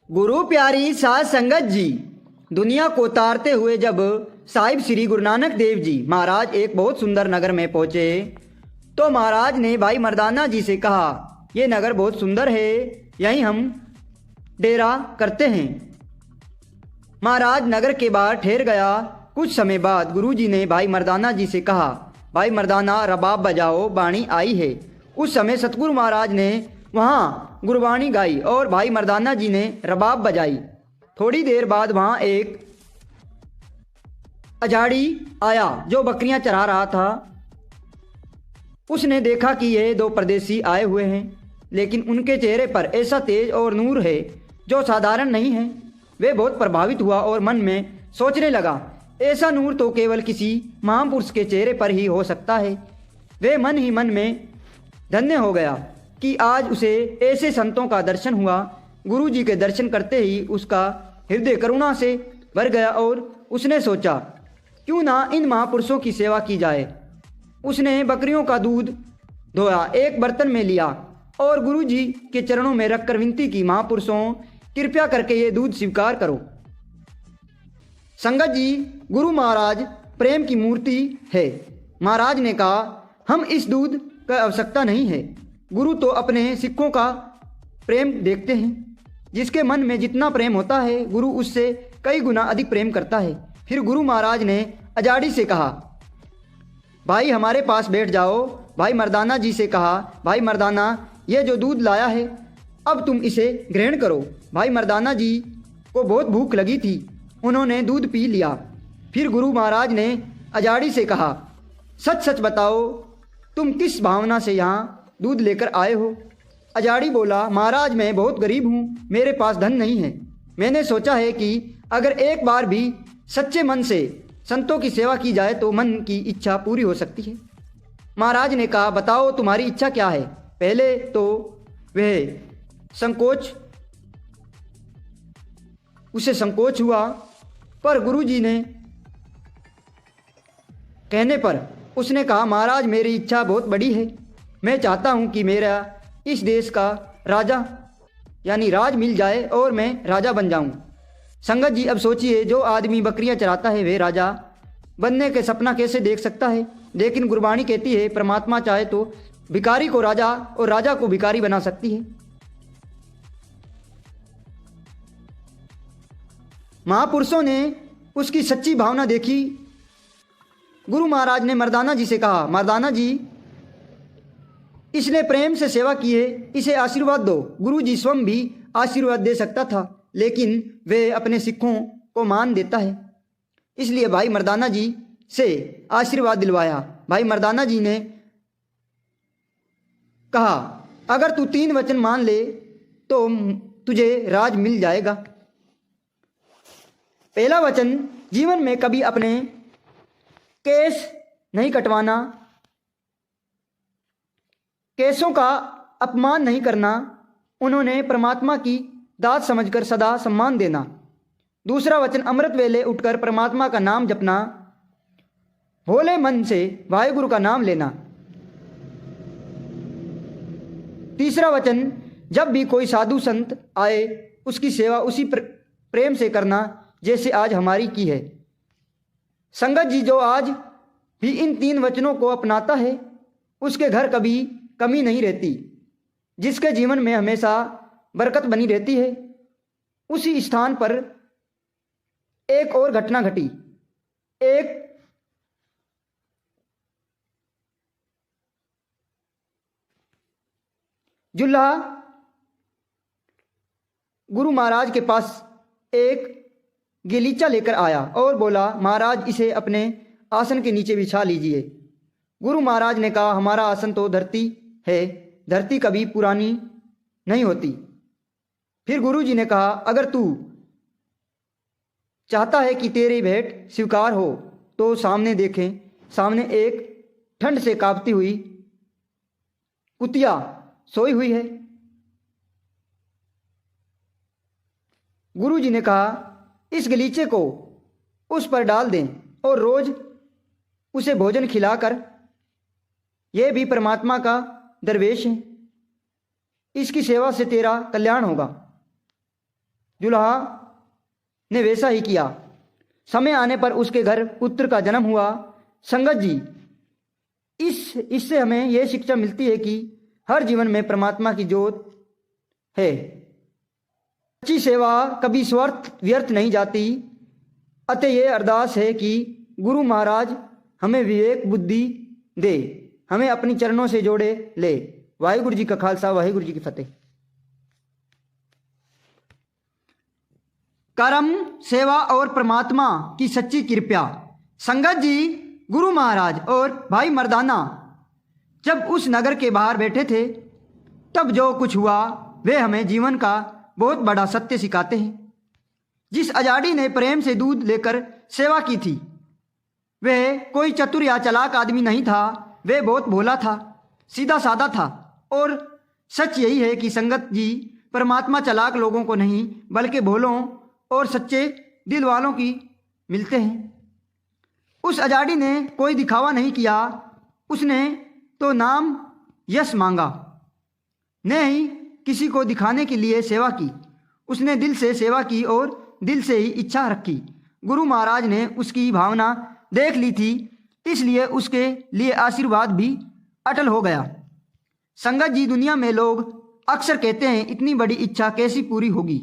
गुरु प्यारी साध संगत जी, दुनिया को तारते हुए जब साहिब श्री गुरु नानक देव जी महाराज एक बहुत सुंदर नगर में पहुंचे तो महाराज ने भाई मर्दाना जी से कहा, ये नगर बहुत सुंदर है, यहीं हम डेरा करते हैं। महाराज नगर के बाहर ठहर गया। कुछ समय बाद गुरुजी ने भाई मर्दाना जी से कहा, भाई मर्दाना रबाब बजाओ, बाणी आई है। उस समय सतगुरु महाराज ने वहाँ गुरबाणी गाई और भाई मर्दाना जी ने रबाब बजाई। थोड़ी देर बाद वहाँ एक अजाड़ी आया जो बकरियां चरा रहा था। उसने देखा कि ये दो परदेसी आए हुए हैं, लेकिन उनके चेहरे पर ऐसा तेज और नूर है जो साधारण नहीं है। वे बहुत प्रभावित हुआ और मन में सोचने लगा, ऐसा नूर तो केवल किसी महापुरुष के चेहरे पर ही हो सकता है। वे मन ही मन में धन्य हो गया कि आज उसे ऐसे संतों का दर्शन हुआ। गुरु जी के दर्शन करते ही उसका हृदय करुणा से भर गया और उसने सोचा, क्यों ना इन महापुरुषों की सेवा की जाए। उसने बकरियों का दूध धोया, एक बर्तन में लिया और गुरु जी के चरणों में रखकर विनती की, महापुरुषों कृपया करके ये दूध स्वीकार करो। संगत जी, गुरु महाराज प्रेम की मूर्ति है। महाराज ने कहा, हम इस दूध का आवश्यकता नहीं है। गुरु तो अपने सिखों का प्रेम देखते हैं। जिसके मन में जितना प्रेम होता है, गुरु उससे कई गुना अधिक प्रेम करता है। फिर गुरु महाराज ने अजाड़ी से कहा, भाई हमारे पास बैठ जाओ। भाई मर्दाना जी से कहा, भाई मर्दाना ये जो दूध लाया है अब तुम इसे ग्रहण करो। भाई मर्दाना जी को बहुत भूख लगी थी, उन्होंने दूध पी लिया। फिर गुरु महाराज ने अजाड़ी से कहा, सच सच बताओ तुम किस भावना से यहाँ दूध लेकर आए हो। अजाड़ी बोला, महाराज मैं बहुत गरीब हूँ, मेरे पास धन नहीं है। मैंने सोचा है कि अगर एक बार भी सच्चे मन से संतों की सेवा की जाए तो मन की इच्छा पूरी हो सकती है। महाराज ने कहा, बताओ तुम्हारी इच्छा क्या है। पहले तो वह उसे संकोच हुआ, पर गुरुजी ने कहने पर उसने कहा, महाराज मेरी इच्छा बहुत बड़ी है। मैं चाहता हूँ कि मेरा इस देश का राजा यानी राज मिल जाए और मैं राजा बन जाऊँ। संगत जी, अब सोचिए, जो आदमी बकरियां चराता है वे राजा बनने के सपना कैसे देख सकता है। लेकिन गुरबाणी कहती है, परमात्मा चाहे तो भिखारी को राजा और राजा को भिखारी बना सकती है। महापुरुषों ने उसकी सच्ची भावना देखी। गुरु महाराज ने मर्दाना जी से कहा, मर्दाना जी इसने प्रेम से सेवा की है, इसे आशीर्वाद दो। गुरु जी स्वयं भी आशीर्वाद दे सकता था, लेकिन वे अपने सिखों को मान देता है, इसलिए भाई मर्दाना जी से आशीर्वाद दिलवाया। भाई मर्दाना जी ने कहा, अगर तू 3 वचन मान ले तो तुझे राज मिल जाएगा। पहला वचन, जीवन में कभी अपने केस नहीं कटवाना, केसों का अपमान नहीं करना, उन्होंने परमात्मा की दात समझकर सदा सम्मान देना। दूसरा वचन, अमृत वेले उठकर परमात्मा का नाम जपना, भोले मन से वाहेगुरु का नाम लेना। तीसरा वचन, जब भी कोई साधु संत आए उसकी सेवा उसी प्रेम से करना जैसे आज हमारी की है। संगत जी, जो आज भी इन 3 वचनों को अपनाता है उसके घर कभी कमी नहीं रहती। जिसके जीवन में हमेशा बरकत बनी रहती है। उसी स्थान पर एक और घटना घटी। एक जुल्हा गुरु महाराज के पास एक गलीचा लेकर आया और बोला, महाराज इसे अपने आसन के नीचे बिछा लीजिए। गुरु महाराज ने कहा, हमारा आसन तो धरती है, धरती कभी पुरानी नहीं होती। फिर गुरु जी ने कहा, अगर तू चाहता है कि तेरी भेंट स्वीकार हो तो सामने देखें। सामने एक ठंड से कांपती हुई कुतिया सोई हुई है। गुरु जी ने कहा, इस गलीचे को उस पर डाल दें और रोज उसे भोजन खिलाकर, यह भी परमात्मा का दरवेश है, इसकी सेवा से तेरा कल्याण होगा। जुल्हा ने वैसा ही किया। समय आने पर उसके घर पुत्र का जन्म हुआ। संगत जी, इससे हमें यह शिक्षा मिलती है कि हर जीवन में परमात्मा की जोत है। सच्ची सेवा कभी स्वार्थ व्यर्थ नहीं जाती। अतः ये अरदास है कि गुरु महाराज हमें विवेक बुद्धि दे, हमें अपनी चरणों से जोड़े ले। वाहिगुरु जी का खालसा, वाहिगुरु जी की फतेह। कर्म, सेवा और परमात्मा की सच्ची कृपा। संगत जी, गुरु महाराज और भाई मर्दाना जब उस नगर के बाहर बैठे थे, तब जो कुछ हुआ वे हमें जीवन का बहुत बड़ा सत्य सिखाते हैं। जिस अजाड़ी ने प्रेम से दूध लेकर सेवा की थी, वह कोई चतुर या चालाक आदमी नहीं था। वह बहुत भोला था, सीधा साधा था। और सच यही है कि संगत जी, परमात्मा चालाक लोगों को नहीं बल्कि भोलों और सच्चे दिल वालों की मिलते हैं। उस अजाड़ी ने कोई दिखावा नहीं किया। उसने तो नाम यश मांगा, न ही किसी को दिखाने के लिए सेवा की। उसने दिल से सेवा की और दिल से ही इच्छा रखी। गुरु महाराज ने उसकी भावना देख ली थी, इसलिए उसके लिए आशीर्वाद भी अटल हो गया। संगत जी, दुनिया में लोग अक्सर कहते हैं इतनी बड़ी इच्छा कैसी पूरी होगी,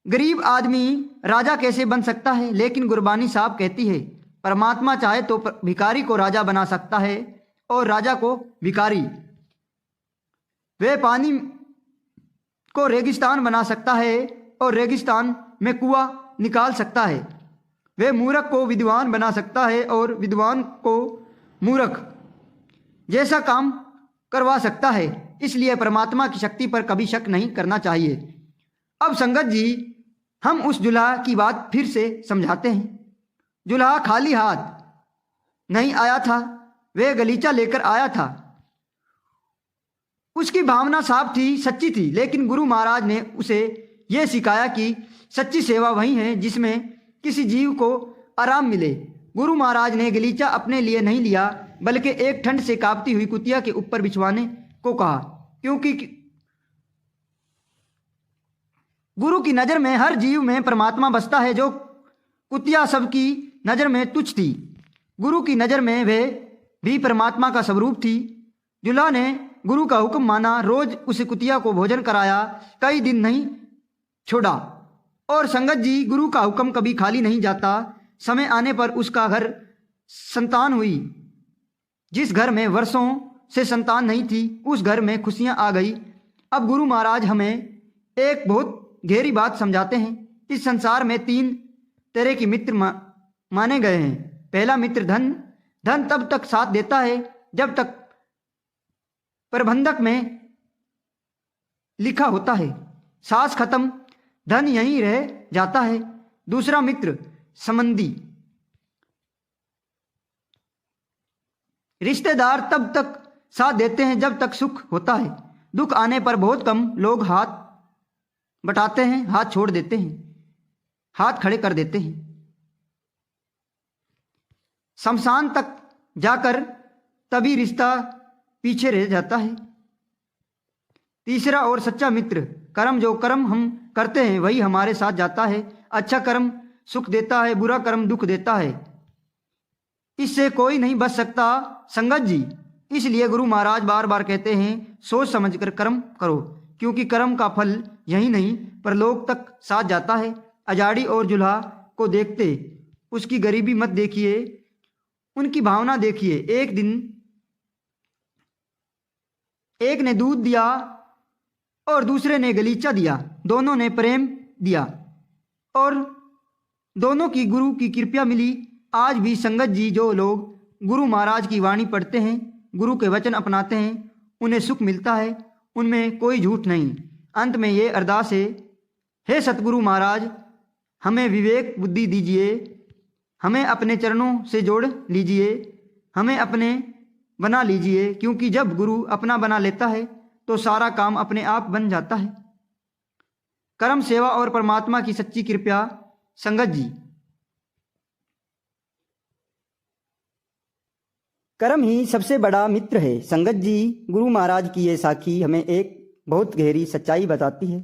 गरीब आदमी राजा कैसे बन सकता है। लेकिन गुरबानी साहब कहती है परमात्मा चाहे तो भिखारी को राजा बना सकता है और राजा को भिखारी। वह पानी को रेगिस्तान बना सकता है और रेगिस्तान में कुआं निकाल सकता है। वह मूर्ख को विद्वान बना सकता है और विद्वान को मूर्ख जैसा काम करवा सकता है। इसलिए परमात्मा की शक्ति पर कभी शक नहीं करना चाहिए। अब संगत जी, हम उस जुल्हा की बात फिर से समझाते हैं। जुल्हा खाली हाथ नहीं आया था, वह गलीचा लेकर आया था। उसकी भावना साफ थी, सच्ची थी। लेकिन गुरु महाराज ने उसे यह सिखाया कि सच्ची सेवा वही है जिसमें किसी जीव को आराम मिले। गुरु महाराज ने गलीचा अपने लिए नहीं लिया, बल्कि एक ठंड से कांपती हुई कुतिया के ऊपर बिछवाने को कहा, क्योंकि गुरु की नज़र में हर जीव में परमात्मा बसता है। जो कुतिया सबकी नज़र में तुच्छ थी, गुरु की नज़र में वह भी परमात्मा का स्वरूप थी। जुल्हा ने गुरु का हुक्म माना, रोज उस कुतिया को भोजन कराया, कई दिन नहीं छोड़ा। और संगत जी, गुरु का हुक्म कभी खाली नहीं जाता। समय आने पर उसका घर संतान हुई। जिस घर में वर्षों से संतान नहीं थी, उस घर में खुशियां आ गई। अब गुरु महाराज हमें एक बहुत गहरी बात समझाते हैं। इस संसार में 3 तरह के मित्र माने गए हैं। पहला मित्र धन। धन तब तक साथ देता है जब तक प्रबंधक में लिखा होता है। सांस खत्म, धन यहीं रह जाता है। दूसरा मित्र संबंधी। रिश्तेदार तब तक साथ देते हैं जब तक सुख होता है। दुख आने पर बहुत कम लोग हाथ बटाते हैं, हाथ छोड़ देते हैं, हाथ खड़े कर देते हैं। शमशान तक जाकर तभी रिश्ता पीछे रह जाता है। तीसरा और सच्चा मित्र कर्म। जो कर्म हम करते हैं वही हमारे साथ जाता है। अच्छा कर्म सुख देता है, बुरा कर्म दुख देता है। इससे कोई नहीं बच सकता संगत जी। इसलिए गुरु महाराज बार बार कहते हैं सोच समझकर कर्म करो, क्योंकि कर्म का फल यही नहीं परलोक तक साथ जाता है। अजाड़ी और जुल्हा को देखते उसकी गरीबी मत देखिए, उनकी भावना देखिए। एक दिन एक ने दूध दिया और दूसरे ने गलीचा दिया। दोनों ने प्रेम दिया और दोनों की गुरु की कृपा मिली। आज भी संगत जी, जो लोग गुरु महाराज की वाणी पढ़ते हैं, गुरु के वचन अपनाते हैं, उन्हें सुख मिलता है। उनमें कोई झूठ नहीं। अंत में ये अरदास है, हे सतगुरु महाराज, हमें विवेक बुद्धि दीजिए, हमें अपने चरणों से जोड़ लीजिए, हमें अपने बना लीजिए। क्योंकि जब गुरु अपना बना लेता है तो सारा काम अपने आप बन जाता है। कर्म, सेवा और परमात्मा की सच्ची कृपा। संगत जी, कर्म ही सबसे बड़ा मित्र है। संगत जी, गुरु महाराज की ये साखी हमें एक बहुत गहरी सच्चाई बताती है।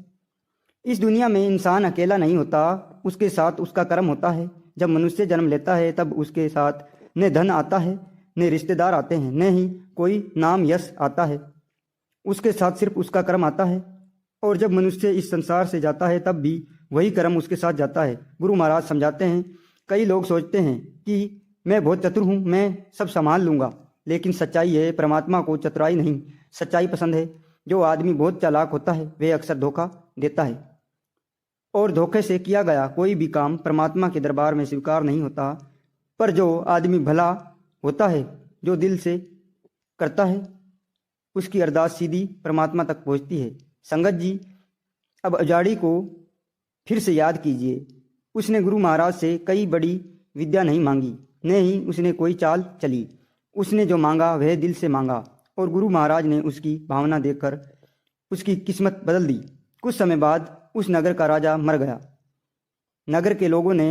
इस दुनिया में इंसान अकेला नहीं होता, उसके साथ उसका कर्म होता है। जब मनुष्य जन्म लेता है तब उसके साथ न धन आता है, न रिश्तेदार आते हैं, न ही कोई नाम यश आता है। उसके साथ सिर्फ उसका कर्म आता है। और जब मनुष्य इस संसार से जाता है तब भी वही कर्म उसके साथ जाता है। गुरु महाराज समझाते हैं, कई लोग सोचते हैं कि मैं बहुत चतुर हूँ, मैं सब संभाल लूँगा, लेकिन सच्चाई है परमात्मा को चतुराई नहीं, सच्चाई पसंद है। जो आदमी बहुत चालाक होता है वह अक्सर धोखा देता है, और धोखे से किया गया कोई भी काम परमात्मा के दरबार में स्वीकार नहीं होता। पर जो आदमी भला होता है, जो दिल से करता है, उसकी अरदास सीधी परमात्मा तक पहुंचती है। संगत जी, अब उजाड़ी को फिर से याद कीजिए। उसने गुरु महाराज से कई बड़ी विद्या नहीं मांगी, न ही उसने कोई चाल चली। उसने जो मांगा वह दिल से मांगा, और गुरु महाराज ने उसकी भावना देखकर उसकी किस्मत बदल दी। कुछ समय बाद उस नगर का राजा मर गया। नगर के लोगों ने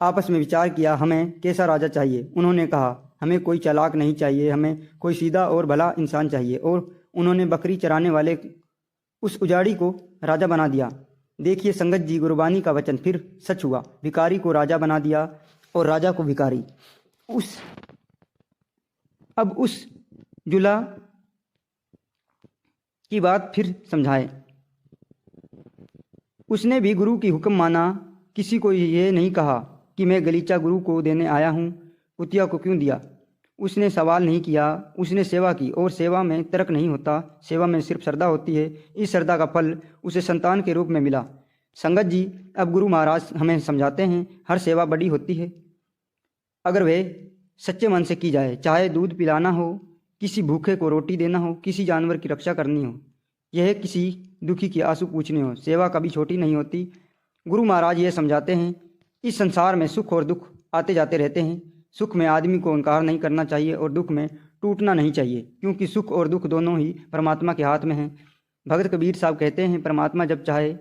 आपस में विचार किया, हमें कैसा राजा चाहिए। उन्होंने कहा, हमें कोई चालाक नहीं चाहिए, हमें कोई सीधा और भला इंसान चाहिए। और उन्होंने बकरी चराने वाले उस उजाड़ी को राजा बना दिया। देखिए संगत जी, गुरबानी का वचन फिर सच हुआ। भिखारी को राजा बना दिया और राजा को भिखारी। अब उस जुला की बात फिर समझाए। उसने भी गुरु की हुक्म माना। किसी को ये नहीं कहा कि मैं गलीचा गुरु को देने आया हूँ, कुतिया को क्यों दिया। उसने सवाल नहीं किया, उसने सेवा की। और सेवा में तर्क नहीं होता, सेवा में सिर्फ श्रद्धा होती है। इस श्रद्धा का फल उसे संतान के रूप में मिला। संगत जी, अब गुरु महाराज हमें समझाते हैं, हर सेवा बड़ी होती है अगर वह सच्चे मन से की जाए। चाहे दूध पिलाना हो, किसी भूखे को रोटी देना हो, किसी जानवर की रक्षा करनी हो, यह किसी दुखी के आंसू पूछने हो, सेवा कभी छोटी नहीं होती। गुरु महाराज ये समझाते हैं, इस संसार में सुख और दुख आते जाते रहते हैं। सुख में आदमी को इनकार नहीं करना चाहिए और दुख में टूटना नहीं चाहिए, क्योंकि सुख और दुख दोनों ही परमात्मा के हाथ में हैं। भगत कबीर साहब कहते हैं, परमात्मा जब चाहे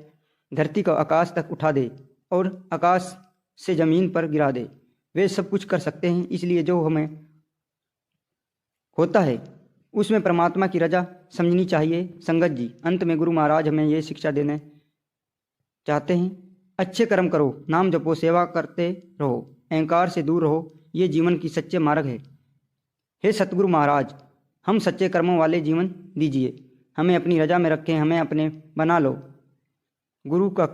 धरती को आकाश तक उठा दे और आकाश से ज़मीन पर गिरा दे, वे सब कुछ कर सकते हैं। इसलिए जो हमें होता है उसमें परमात्मा की रजा समझनी चाहिए। संगत जी, अंत में गुरु महाराज हमें ये शिक्षा देने चाहते हैं, अच्छे कर्म करो, नाम जपो, सेवा करते रहो, अहंकार से दूर रहो, ये जीवन की सच्चे मार्ग है। हे सतगुरु महाराज, हम सच्चे कर्मों वाले जीवन दीजिए, हमें अपनी रजा में रखें, हमें अपने बना लो। गुरु का